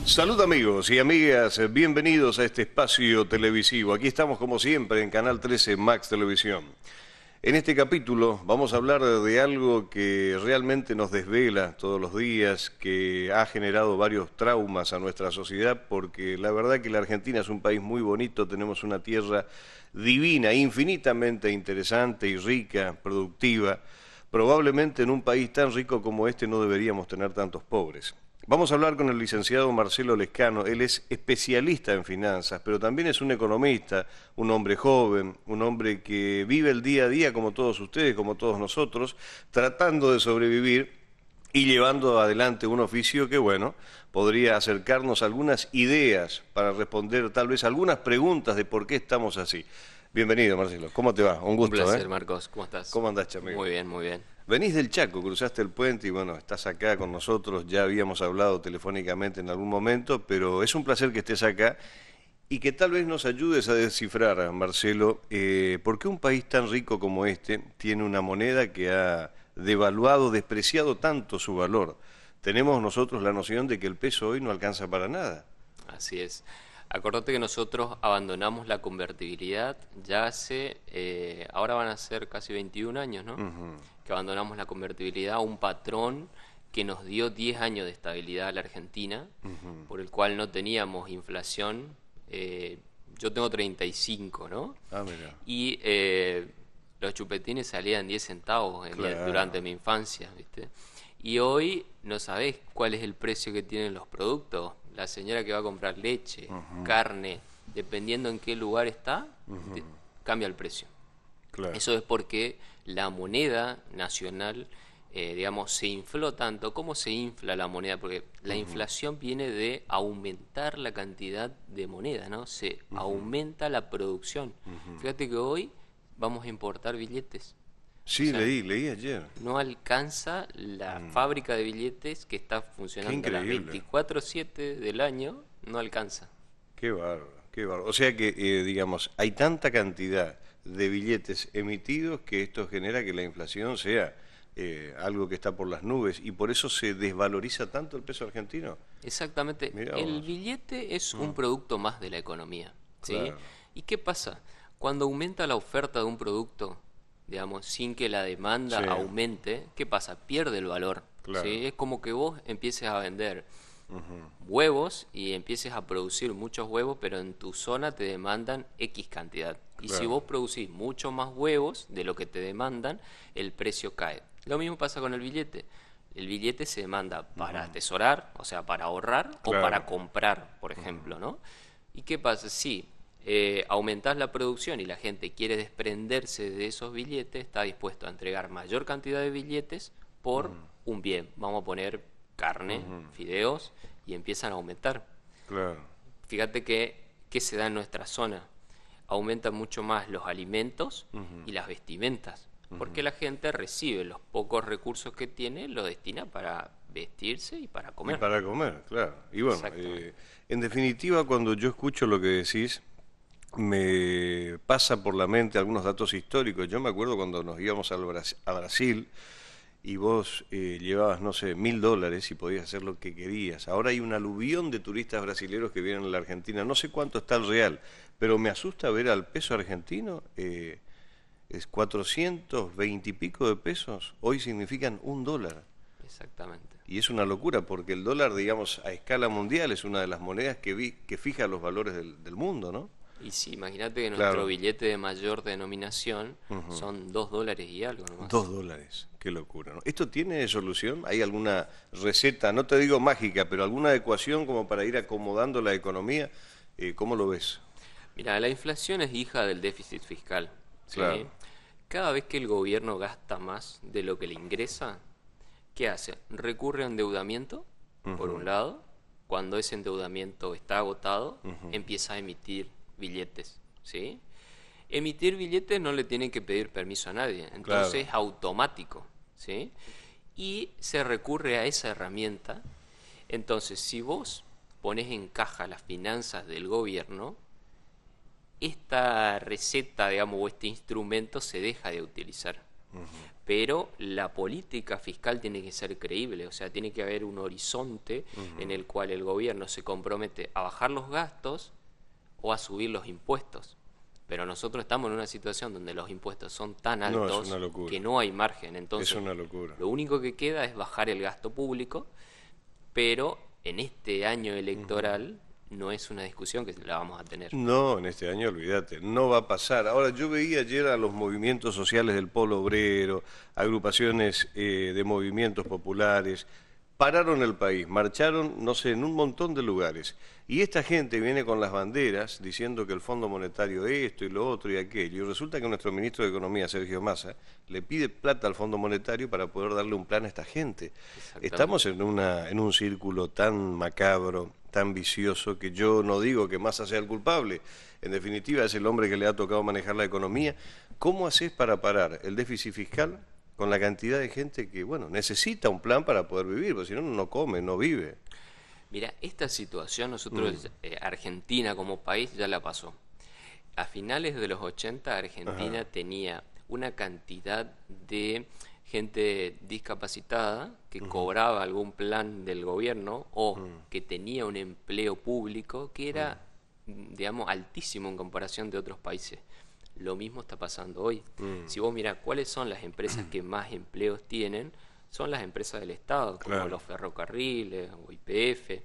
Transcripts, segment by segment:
Salud amigos y amigas, bienvenidos a este espacio televisivo. Aquí estamos como siempre en Canal 13 Max Televisión. En este capítulo vamos a hablar de algo que realmente nos desvela todos los días, que ha generado varios traumas a nuestra sociedad, porque la verdad que la Argentina es un país muy bonito, tenemos una tierra divina, infinitamente interesante y rica, productiva. Probablemente en un país tan rico como este no deberíamos tener tantos pobres. Vamos a hablar con el licenciado Marcelo Lescano. Él es especialista en finanzas, pero también es un economista, un hombre joven, un hombre que vive el día a día como todos ustedes, como todos nosotros, tratando de sobrevivir y llevando adelante un oficio que, bueno, podría acercarnos a algunas ideas para responder tal vez algunas preguntas de por qué estamos así. Bienvenido, Marcelo. ¿Cómo te va? Un Un gusto, ¿eh? placer, Marcos. ¿Cómo estás? ¿Cómo andás, amigo? Muy bien, muy bien. Venís del Chaco, cruzaste el puente y bueno, estás acá con nosotros, ya habíamos hablado telefónicamente en algún momento, pero es un placer que estés acá y que tal vez nos ayudes a descifrar, Marcelo, por qué un país tan rico como este tiene una moneda que ha devaluado, despreciado tanto su valor. Tenemos nosotros la noción de que el peso hoy no alcanza para nada. Así es. Acordate que nosotros abandonamos la convertibilidad ya hace, ahora van a ser casi 21 años, ¿no? Ujú, Que abandonamos la convertibilidad, un patrón que nos dio 10 años de estabilidad a la Argentina, ujú. por el cual no teníamos inflación. Yo tengo 35, ¿no? Ah, mira, Y los chupetines salían 10 centavos durante claro. mi infancia, ¿viste? Y hoy no sabés cuál es el precio que tienen los productos. La señora que va a comprar leche, Ujú, carne, dependiendo en qué lugar está, te- ujú, cambia el precio. claro. Eso es porque la moneda nacional, digamos, se infló tanto. ¿Cómo se infla la moneda? Porque la Ujú, inflación viene de aumentar la cantidad de moneda, ¿no? Se ujú, aumenta la producción. ujú. Fíjate que hoy vamos a importar billetes. O Sí, sea, leí ayer. no alcanza la Mm, fábrica de billetes que está qué funcionando las increíble. 24/7 del año, no alcanza. Qué bárbaro, qué bárbaro. O sea que, digamos, hay tanta cantidad de billetes emitidos que esto genera que la inflación sea algo que está por las nubes y por eso se desvaloriza tanto el peso argentino. Exactamente. Mira El vos. billete es un Mm, producto más de la economía, ¿sí? claro. ¿Y qué pasa? Cuando aumenta la oferta de un producto, digamos, sin que la demanda Sí, aumente, ¿qué pasa? Pierde el valor, claro. ¿sí? Es como que vos empieces a vender Ujú, huevos y empieces a producir muchos huevos, pero en tu zona te demandan X cantidad. Y si claro. vos producís mucho más huevos de lo que te demandan, el precio cae. Lo mismo pasa con el billete. El billete se demanda para Ujú, atesorar, o sea, para ahorrar o claro. para comprar, por Ujú, ejemplo, ¿no? ¿Y qué pasa? Si aumentás la producción y la gente quiere desprenderse de esos billetes, está dispuesto a entregar mayor cantidad de billetes por ujú, un bien. Vamos a poner carne, ujú, fideos, y empiezan a aumentar. claro. Fíjate que se da en nuestra zona. Aumentan mucho más los alimentos Ujú, y las vestimentas, porque ujú. la gente recibe los pocos recursos que tiene, lo destina para vestirse y para Y comer. para comer, claro. Y bueno, Exactamente. en definitiva, cuando yo escucho lo que decís, me pasa por la mente algunos datos históricos. Yo me acuerdo cuando nos íbamos a Brasil y vos llevabas, no sé, $1000 y podías hacer lo que querías. Ahora hay un aluvión de turistas brasileños que vienen a la Argentina. No sé cuánto está el real, pero me asusta ver al peso argentino. Es 420 y pico de pesos. Hoy significan $1. Exactamente. Y es una locura porque el dólar, digamos, a escala mundial es una de las monedas que fija los valores del mundo, ¿no? Y sí, imagínate que nuestro Claro. billete de mayor denominación Ujú. son $2 y algo Dos nomás. dólares, qué locura, ¿no? ¿Esto tiene solución? ¿Hay alguna receta, no te digo mágica, pero alguna ecuación como para ir acomodando la economía? ¿Cómo lo ves? Mira, la inflación es hija del déficit fiscal, Claro. ¿sí? Cada vez que el gobierno gasta más de lo que le ingresa, ¿qué hace? Recurre a endeudamiento, por Ujú, un lado. Cuando ese endeudamiento está agotado, ujú, empieza a emitir billetes, ¿sí? Emitir billetes no le tienen que pedir permiso a nadie, entonces claro. es automático, ¿sí? Y se recurre a esa herramienta. Entonces, si vos pones en caja las finanzas del gobierno, esta receta, digamos, o este instrumento se deja de utilizar. Pero la política fiscal tiene que ser creíble, o sea, tiene que haber un horizonte en el cual el gobierno se compromete a bajar los gastos o a subir los impuestos. Pero nosotros estamos en una situación donde los impuestos son tan altos que no hay margen. Entonces, es una locura. Lo único que queda es bajar el gasto público, pero en este año electoral no es una discusión que la vamos a tener. No, en este año olvídate, no va a pasar. Ahora, yo veía ayer a los movimientos sociales del Polo Obrero, agrupaciones de movimientos populares, pararon el país, marcharon, no sé, en un montón de lugares. Y esta gente viene con las banderas diciendo que el Fondo Monetario esto y lo otro y aquello. Y resulta que nuestro ministro de Economía, Sergio Massa, le pide plata al Fondo Monetario para poder darle un plan a esta gente. Estamos en un círculo tan macabro, tan vicioso, que yo no digo que Massa sea el culpable. En definitiva, es el hombre que le ha tocado manejar la economía. ¿Cómo haces para parar el déficit fiscal con la cantidad de gente que, bueno, necesita un plan para poder vivir, porque si no, no come, no vive? Mira, esta situación nosotros, Argentina como país, ya la pasó. A finales de los 80, Argentina tenía una cantidad de gente discapacitada que cobraba algún plan del gobierno o que tenía un empleo público que era, digamos, altísimo en comparación de otros países. Lo mismo está pasando hoy. Si vos mirás cuáles son las empresas que más empleos tienen, son las empresas del Estado, como los ferrocarriles o YPF.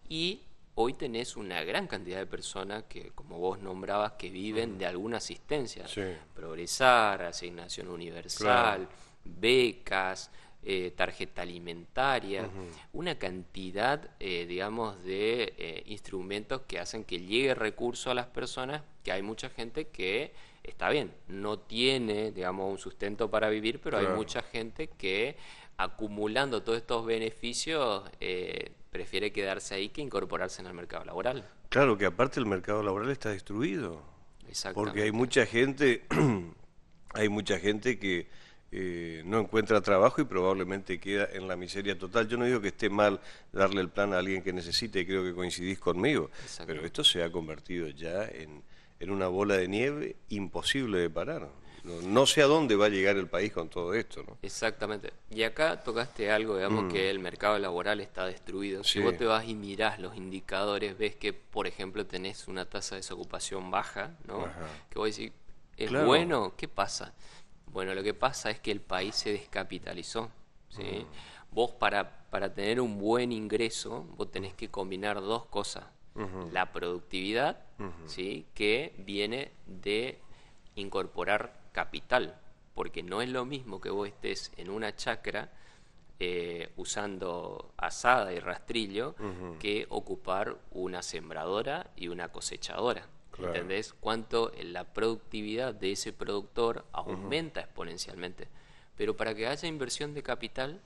Y hoy tenés una gran cantidad de personas que, como vos nombrabas, que viven de alguna asistencia. Progresar, asignación universal, becas, tarjeta alimentaria, una cantidad, digamos, de instrumentos que hacen que llegue recurso a las personas, que hay mucha gente que, está bien, no tiene, digamos, un sustento para vivir, pero hay mucha gente que, acumulando todos estos beneficios, prefiere quedarse ahí que incorporarse en el mercado laboral. Claro, que aparte el mercado laboral está destruido. Porque hay mucha gente, que no encuentra trabajo y probablemente queda en la miseria total. Yo no digo que esté mal darle el plan a alguien que necesite, y creo que coincidís conmigo, pero esto se ha convertido ya en una bola de nieve imposible de parar. No sé a dónde va a llegar el país con todo esto, ¿no? Exactamente. Y acá tocaste algo, digamos, que el mercado laboral está destruido. Si vos te vas y mirás los indicadores, ves que, por ejemplo, tenés una tasa de desocupación baja, ¿no? Que vos decís, ¿es bueno? ¿Qué pasa? Bueno, lo que pasa es que el país se descapitalizó, ¿sí? Vos para tener un buen ingreso, vos tenés que combinar dos cosas. La productividad, ¿sí? Que viene de incorporar capital, porque no es lo mismo que vos estés en una chacra usando azada y rastrillo que ocupar una sembradora y una cosechadora. ¿Entendés? Cuánto la productividad de ese productor aumenta exponencialmente. Pero para que haya inversión de capital,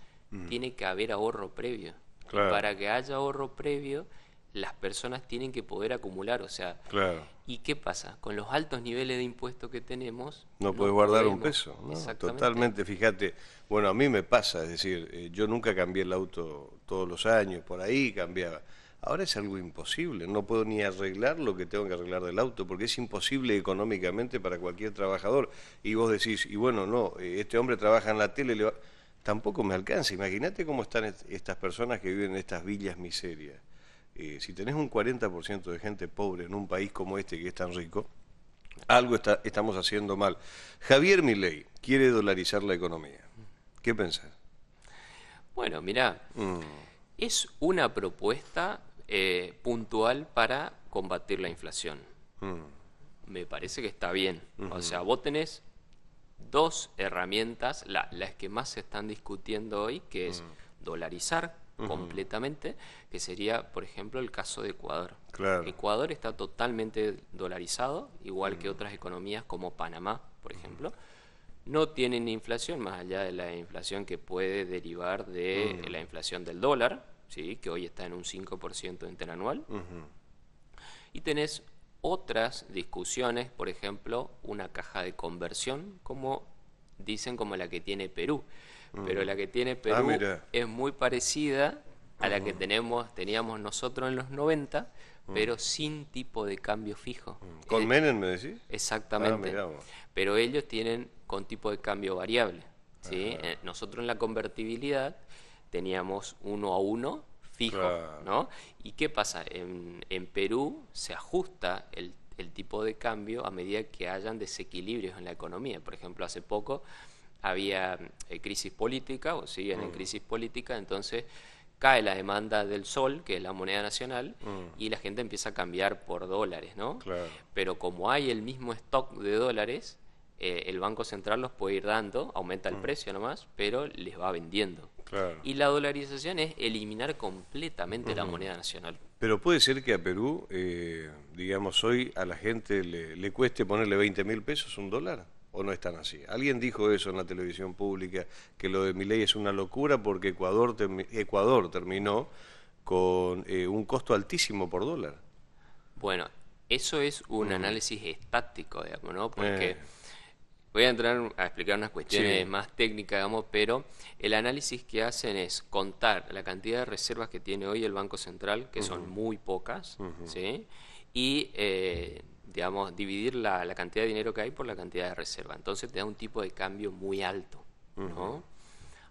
tiene que haber ahorro previo. Y para que haya ahorro previo, las personas tienen que poder acumular, o sea, ¿y qué pasa? Con los altos niveles de impuestos que tenemos... No puedes guardar un peso, ¿no? Totalmente, fíjate, bueno, a mí me pasa, es decir, yo nunca cambié el auto todos los años, por ahí cambiaba. Ahora es algo imposible, no puedo ni arreglar lo que tengo que arreglar del auto, porque es imposible económicamente para cualquier trabajador. Y vos decís, y bueno, no, este hombre trabaja en la tele, tampoco me alcanza. Imagínate cómo están estas personas que viven en estas villas miserias. Si tenés un 40% de gente pobre en un país como este que es tan rico, algo estamos haciendo mal. Javier Milei quiere dolarizar la economía. ¿Qué pensás? Bueno, mirá, es una propuesta puntual para combatir la inflación. Me parece que está bien. O sea, vos tenés dos herramientas, las que más se están discutiendo hoy, que es dolarizar completamente, que sería, por ejemplo, el caso de Ecuador. Ecuador está totalmente dolarizado, igual que otras economías como Panamá, por ejemplo. No tienen inflación, más allá de la inflación que puede derivar de la inflación del dólar, ¿sí? Que hoy está en un 5% interanual. Y tenés otras discusiones, por ejemplo, una caja de conversión, como dicen, como la que tiene Perú. Pero la que tiene Perú es muy parecida a la que teníamos nosotros en los 90, pero sin tipo de cambio fijo. ¿Con Menem me decís? Exactamente. Mirá vos. Pero ellos tienen con tipo de cambio variable, ¿sí? Nosotros en la convertibilidad teníamos 1 a 1 fijo, Claro. ¿no? ¿Y qué pasa? En Perú se ajusta el tipo de cambio a medida que hayan desequilibrios en la economía. Por ejemplo, hace poco había crisis política, o siguen en crisis política, entonces cae la demanda del sol, que es la moneda nacional, y la gente empieza a cambiar por dólares, ¿no? Claro. Pero como hay el mismo stock de dólares, el Banco Central los puede ir dando, aumenta el precio nomás, pero les va vendiendo. Claro. Y la dolarización es eliminar completamente la moneda nacional. Pero puede ser que a Perú, digamos, hoy a la gente le cueste ponerle 20.000 pesos un dólar, ¿o no es tan así? Alguien dijo eso en la televisión pública, que lo de Milei es una locura porque Ecuador terminó con un costo altísimo por dólar. Bueno, eso es un análisis estático, digamos, ¿no? Porque voy a entrar a explicar unas cuestiones Sí. más técnicas, digamos, pero el análisis que hacen es contar la cantidad de reservas que tiene hoy el Banco Central, que son muy pocas, ¿sí? Y, digamos, dividir la cantidad de dinero que hay por la cantidad de reserva. Entonces te da un tipo de cambio muy alto, ¿no?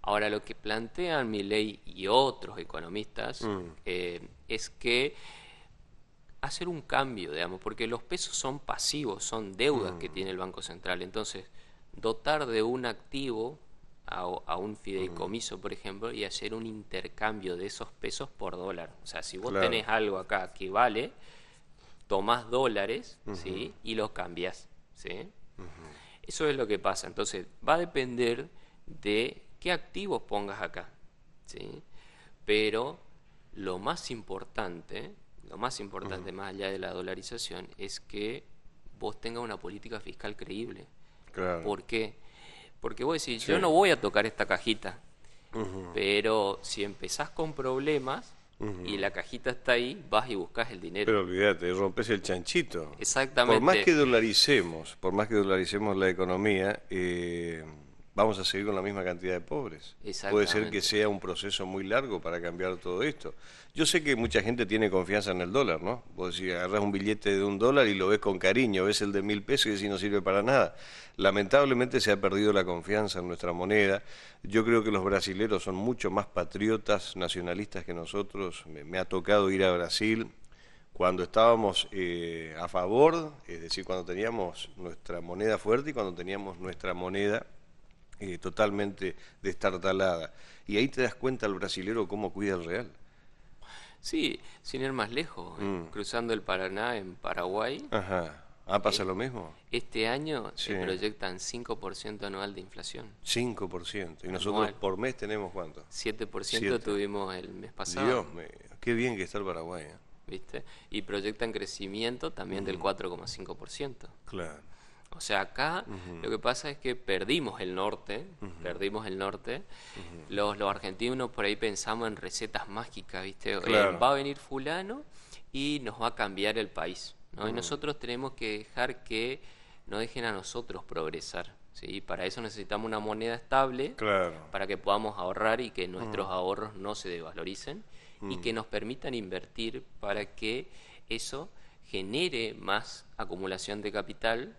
Ahora, lo que plantean Milei y otros economistas es que hacer un cambio, digamos, porque los pesos son pasivos, son deudas que tiene el Banco Central. Entonces, dotar de un activo a un fideicomiso, por ejemplo, y hacer un intercambio de esos pesos por dólar. O sea, si vos Claro. tenés algo acá que vale, tomás dólares, ¿sí? Y los cambiás, ¿sí? Eso es lo que pasa. Entonces, va a depender de qué activos pongas acá, ¿sí? Pero lo más importante más allá de la dolarización, es que vos tengas una política fiscal creíble. Claro. ¿Por qué? Porque vos decís, Sí. yo no voy a tocar esta cajita, pero si empezás con problemas y la cajita está ahí, vas y buscas el dinero. Pero olvídate, rompes el chanchito. Exactamente. Por más que dolaricemos la economía, vamos a seguir con la misma cantidad de pobres. Puede ser Exactamente. que sea un proceso muy largo para cambiar todo esto. Yo sé que mucha gente tiene confianza en el dólar, ¿no? Vos si agarrás un billete de $1 y lo ves con cariño, ves el de 1.000 pesos y decís no sirve para nada. Lamentablemente se ha perdido la confianza en nuestra moneda. Yo creo que los brasileros son mucho más patriotas, nacionalistas que nosotros. Me ha tocado ir a Brasil cuando estábamos a favor, es decir, cuando teníamos nuestra moneda fuerte y cuando teníamos nuestra moneda totalmente destartalada. Y ahí te das cuenta el brasilero cómo cuida el real. Sí, sin ir más lejos, cruzando el Paraná en Paraguay, Ajá. Ah, ¿pasa lo mismo? este año Sí. se proyectan 5% anual de inflación. 5%. ¿Y nosotros Anual. por mes tenemos cuánto? 7% 7. tuvimos el mes pasado. Dios mío, qué bien que está el Paraguay. ¿Viste? Y proyectan crecimiento también del 4,5%. Claro. O sea, acá lo que pasa es que perdimos el norte, Los argentinos por ahí pensamos en recetas mágicas, ¿viste? Claro. Va a venir fulano y nos va a cambiar el país, ¿no? Y nosotros tenemos que dejar que nos dejen a nosotros progresar, ¿sí? Para eso necesitamos una moneda estable, Claro. para que podamos ahorrar y que nuestros ahorros no se desvaloricen y que nos permitan invertir para que eso genere más acumulación de capital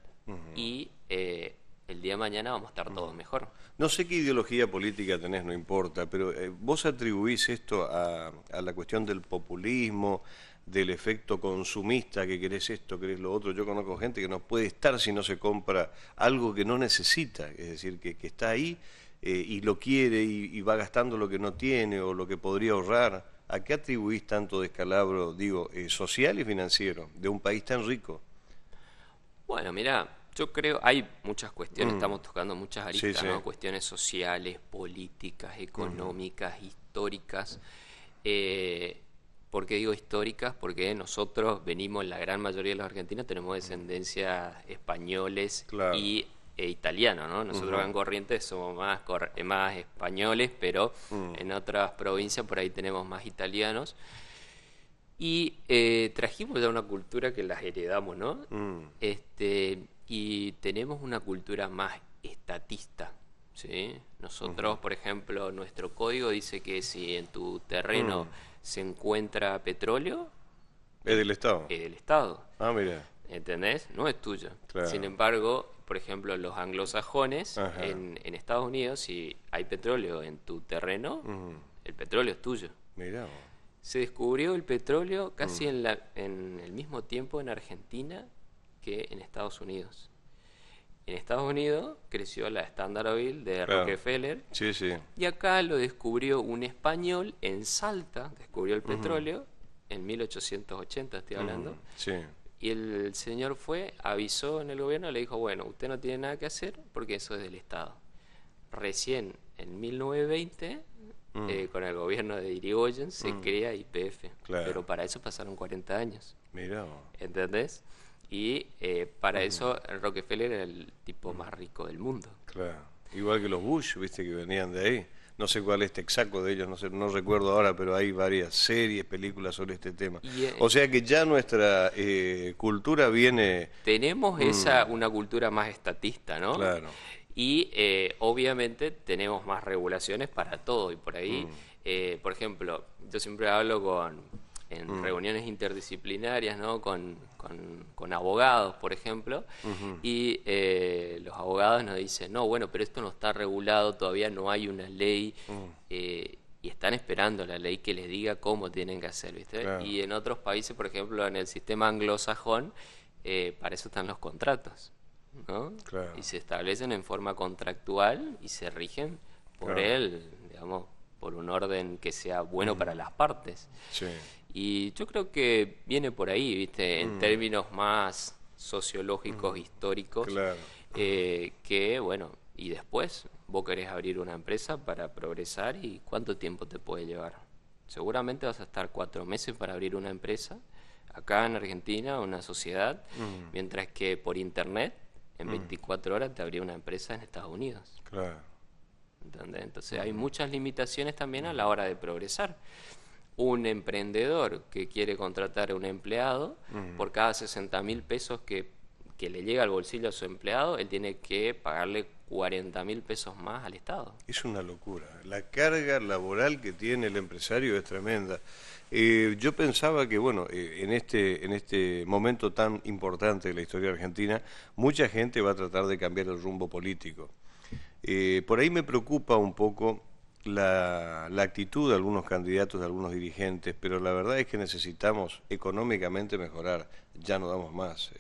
y el día de mañana vamos a estar todos mejor. No sé qué ideología política tenés, no importa, pero vos atribuís esto a la cuestión del populismo, del efecto consumista, que querés esto, querés lo otro. Yo conozco gente que no puede estar si no se compra algo que no necesita, es decir, que está ahí y lo quiere y va gastando lo que no tiene o lo que podría ahorrar. ¿A qué atribuís tanto descalabro, digo, social y financiero de un país tan rico? Bueno, mira, yo creo, hay muchas cuestiones, estamos tocando muchas aristas, Sí, sí. ¿no? Cuestiones sociales, políticas, económicas, históricas. ¿Por qué digo históricas? Porque nosotros venimos, la gran mayoría de los argentinos, tenemos descendencia españoles Claro. y italianos, ¿no? Nosotros acá en Corrientes somos más españoles, pero en otras provincias por ahí tenemos más italianos. Y trajimos ya una cultura que las heredamos, ¿no? Y tenemos una cultura más estatista, ¿sí? Nosotros, por ejemplo, nuestro código dice que si en tu terreno se encuentra petróleo, Es del Estado. es del Estado. Ah, mira. ¿Entendés? No es tuyo. Claro. Sin embargo, por ejemplo, los anglosajones Ajá. en Estados Unidos, si hay petróleo en tu terreno, el petróleo es tuyo. Mirá. Se descubrió el petróleo casi en el mismo tiempo en Argentina que en Estados Unidos. En Estados Unidos creció la Standard Oil de Claro. Rockefeller Sí, sí. y acá lo descubrió un español en Salta, descubrió el petróleo en 1880, estoy hablando. Sí. Y el señor fue, avisó en el gobierno, le dijo, bueno, usted no tiene nada que hacer porque eso es del Estado. Recién en 1920, con el gobierno de Irigoyen, se crea YPF. Claro. Pero para eso pasaron 40 años. Mirá. ¿Entendés? Y para eso Rockefeller era el tipo más rico del mundo. Claro. Igual que los Bush, viste, que venían de ahí. No sé cuál es Texaco de ellos, no sé, no recuerdo ahora, pero hay varias series, películas sobre este tema. Y, O sea que ya nuestra cultura viene... Tenemos una cultura más estatista, ¿no? Claro. Y obviamente tenemos más regulaciones para todo. Y por ahí, por ejemplo, yo siempre hablo en reuniones interdisciplinarias, ¿no? Con abogados, por ejemplo, y los abogados nos dicen, no, bueno, pero esto no está regulado, todavía no hay una ley, y están esperando la ley que les diga cómo tienen que hacer, ¿viste? Claro. Y en otros países, por ejemplo, en el sistema anglosajón, para eso están los contratos, ¿no? Claro. Y se establecen en forma contractual y se rigen por él, digamos, por un orden que sea bueno para las partes. Sí. Y yo creo que viene por ahí, ¿viste? En términos más sociológicos, históricos, Claro. que, bueno, y después vos querés abrir una empresa para progresar y ¿cuánto tiempo te puede llevar? Seguramente vas a estar 4 meses para abrir una empresa, acá en Argentina, una sociedad, mientras que por internet, en 24 horas te abría una empresa en Estados Unidos. Claro. ¿Entendés? Entonces hay muchas limitaciones también a la hora de progresar. Un emprendedor que quiere contratar a un empleado, por cada 60.000 pesos que le llega al bolsillo a su empleado, él tiene que pagarle 40.000 pesos más al Estado. Es una locura. La carga laboral que tiene el empresario es tremenda. Yo pensaba que, bueno, en este momento tan importante de la historia argentina, mucha gente va a tratar de cambiar el rumbo político. Por ahí me preocupa un poco la actitud de algunos candidatos, de algunos dirigentes, pero la verdad es que necesitamos económicamente mejorar. Ya no damos más,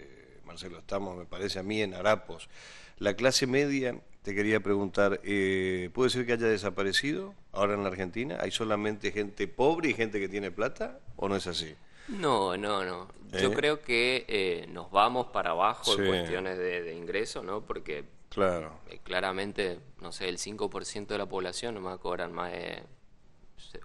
Marcelo, estamos, me parece a mí, en harapos. La clase media, te quería preguntar, ¿puede ser que haya desaparecido ahora en la Argentina? ¿Hay solamente gente pobre y gente que tiene plata o no es así? No. Yo creo que nos vamos para abajo Sí. en cuestiones de ingreso, ¿no? Porque Claro. claramente, no sé, el 5% de la población no va a cobrar más de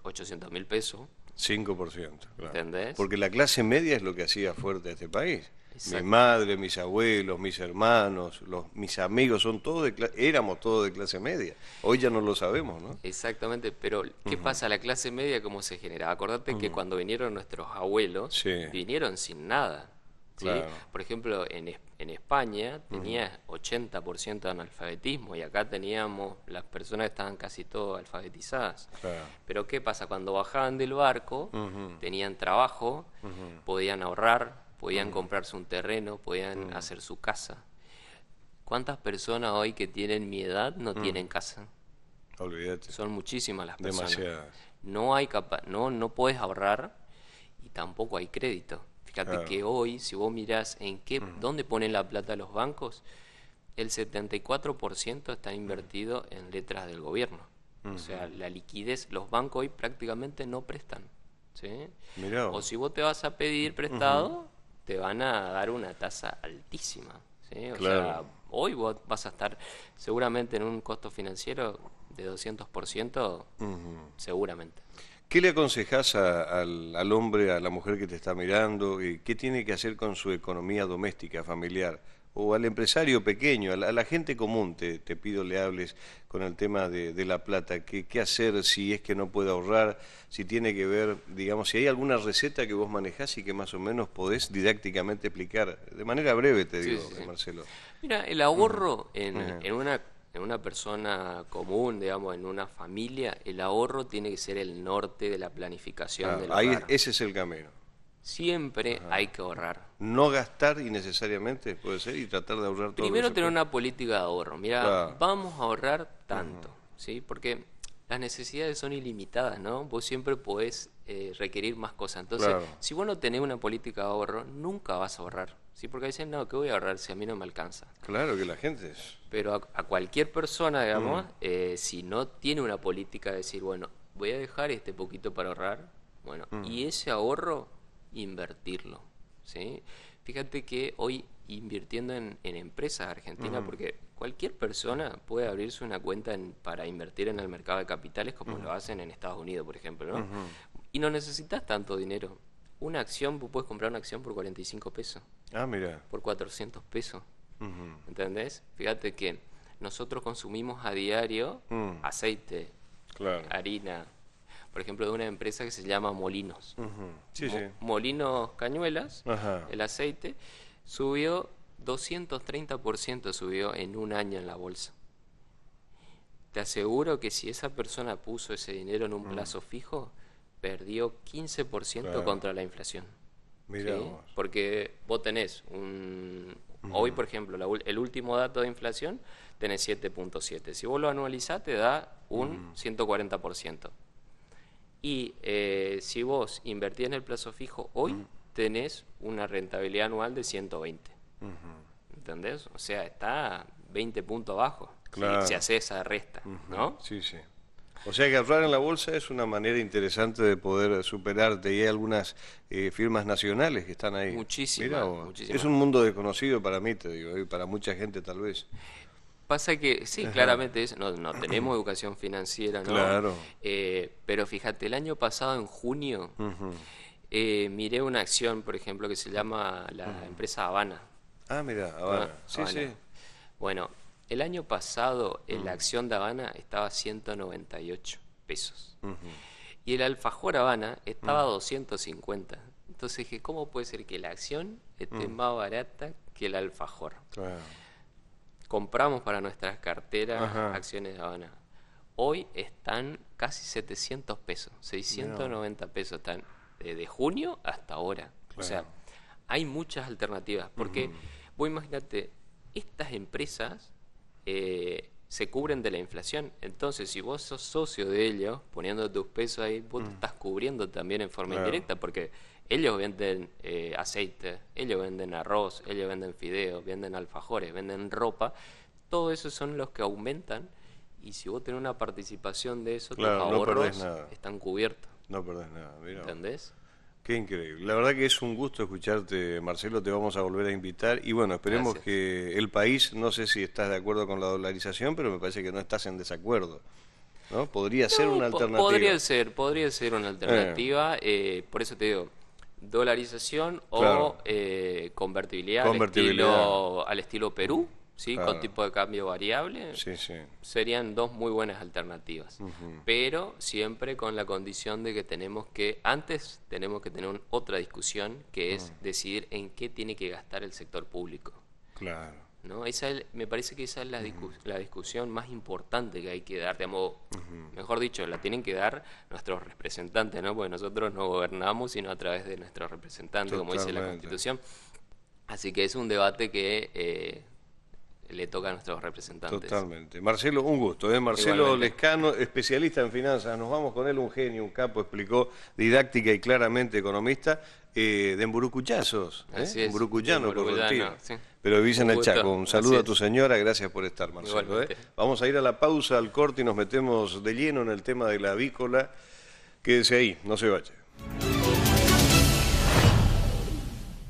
800.000 pesos. 5%, claro. ¿Entendés? Porque la clase media es lo que hacía fuerte a este país. Exacto. Mi madre, mis abuelos, mis hermanos, mis amigos, son todos éramos todos de clase media. Hoy ya no lo sabemos, ¿no? Exactamente, pero ¿qué pasa? La clase media, ¿cómo se genera? Acordate que cuando vinieron nuestros abuelos, Sí. vinieron sin nada. ¿sí? Claro. Por ejemplo, en España tenía 80% de analfabetismo y acá teníamos, las personas estaban casi todas alfabetizadas. Claro. Pero ¿qué pasa? Cuando bajaban del barco, tenían trabajo, podían ahorrar, podían comprarse un terreno, podían hacer su casa. ¿Cuántas personas hoy que tienen mi edad no tienen casa? Olvídate. Son muchísimas las personas. Demasiadas. No puedes ahorrar y tampoco hay crédito. Fíjate Claro. que hoy, si vos mirás dónde ponen la plata los bancos, el 74% está invertido en letras del gobierno. O sea, la liquidez, los bancos hoy prácticamente no prestan. ¿sí? Mirá O vos. si vos te vas a pedir prestado, te van a dar una tasa altísima. ¿sí? O Claro. sea, hoy vos vas a estar seguramente en un costo financiero de 200%, seguramente. ¿Qué le aconsejás al hombre, a la mujer que te está mirando? ¿Qué tiene que hacer con su economía doméstica, familiar? O al empresario pequeño, a la gente común, te pido le hables con el tema de la plata. ¿Qué hacer si es que no puede ahorrar? Si tiene que ver, digamos, si hay alguna receta que vos manejás y que más o menos podés didácticamente explicar. De manera breve, te digo, sí. Marcelo. Mira, el ahorro en en una persona común, digamos, en una familia, el ahorro tiene que ser el norte de la planificación del ahí hogar. ese es el camino. Siempre hay que ahorrar. No gastar innecesariamente, puede ser, y tratar de ahorrar todo Primero lo que se tener pueda. una política de ahorro. Mira, Claro. vamos a ahorrar tanto, ¿sí? Porque las necesidades son ilimitadas, ¿no? Vos siempre podés requerir más cosas. Entonces, Claro. si vos no tenés una política de ahorro, nunca vas a ahorrar, ¿sí? Porque dicen, no, ¿qué voy a ahorrar si a mí no me alcanza? Claro que la gente es... Pero a cualquier persona, digamos, si no tiene una política de decir, bueno, voy a dejar este poquito para ahorrar, bueno, y ese ahorro, invertirlo, ¿sí? Fíjate que hoy invirtiendo en empresas argentinas, porque cualquier persona puede abrirse una cuenta para invertir en el mercado de capitales como lo hacen en Estados Unidos, por ejemplo, ¿no? Y no necesitas tanto dinero. Una acción, vos puedes comprar una acción por 45 pesos, Ah, mira. por 400 pesos. ¿Entendés? Fíjate que nosotros consumimos a diario aceite, Claro. harina, por ejemplo, de una empresa que se llama Molinos. Sí, sí. Molinos Cañuelas, Ajá. el aceite, subió 230% subió en un año en la bolsa. Te aseguro que si esa persona puso ese dinero en un plazo fijo, perdió 15% Claro. contra la inflación. Mirá ¿Sí? vos. Porque vos tenés hoy, por ejemplo, el último dato de inflación, tenés 7.7. Si vos lo anualizás, te da un 140%. Y si vos invertís en el plazo fijo hoy, tenés una rentabilidad anual de 120. ¿Entendés? O sea, está 20 puntos abajo. Claro. Si haces esa resta, ¿no? Sí, sí. O sea que ahorrar en la bolsa es una manera interesante de poder superarte. Y hay algunas firmas nacionales que están ahí. Muchísimas, Mirá vos. muchísimas. Es un mundo desconocido para mí, te digo, y para mucha gente tal vez. Pasa que, sí, claramente no tenemos educación financiera, ¿no? Claro. Pero fíjate, el año pasado, en junio, miré una acción, por ejemplo, que se llama la empresa Habana. Ah, mira, Habana. Sí, Habana. sí. Bueno, el año pasado la acción de Habana estaba a 198 pesos. Y el alfajor Habana estaba a 250. Entonces dije, ¿cómo puede ser que la acción esté más barata que el alfajor? Claro. Compramos para nuestras carteras Ajá. acciones de Habana. Hoy están casi 700 pesos, 690 pesos están de junio hasta ahora. O sea, hay muchas alternativas, porque vos imagínate, estas empresas se cubren de la inflación. Entonces, si vos sos socio de ellos, poniendo tus pesos ahí, vos te estás cubriendo también en forma indirecta, porque ellos venden aceite, ellos venden arroz, ellos venden fideos, venden alfajores, venden ropa. Todo eso son los que aumentan, y si vos tenés una participación de eso, Claro, tus no perdés ahorros nada. están cubiertos. No perdés nada, mira. ¿Entendés? Qué increíble. La verdad que es un gusto escucharte, Marcelo, te vamos a volver a invitar. Y bueno, esperemos Gracias. que el país, no sé si estás de acuerdo con la dolarización, pero me parece que no estás en desacuerdo, ¿no? Podría ser una alternativa. Podría ser una alternativa, por eso te digo, dolarización Claro. o convertibilidad, Convertibilidad. al estilo Perú, ¿sí? Claro. Con tipo de cambio variable. Sí, sí. Serían dos muy buenas alternativas, pero siempre con la condición de que antes tenemos que tener otra discusión, que es decidir en qué tiene que gastar el sector público, Claro. ¿no? Me parece que esa es la discusión más importante que hay que dar, digamos, mejor dicho, la tienen que dar nuestros representantes, ¿no? Porque nosotros no gobernamos sino a través de nuestros representantes, como dice la Totalmente. Constitución. Así que es un debate que le toca a nuestros representantes. Totalmente. Marcelo, un gusto. Marcelo Igualmente. Lescano, especialista en finanzas. Nos vamos con él, un genio, un capo, explicó didáctica y claramente economista, de Emburucuchazos. Así es, Emburucuyano, de por Emburucuyano, retiro. sí. Pero vivís en Un el gusto, Chaco. Un así saludo a es. tu señora. Gracias por estar, Marcelo. Igualmente. Vamos a ir a la pausa, al corte, y nos metemos de lleno en el tema de la avícola. Quédese ahí, no se vaya.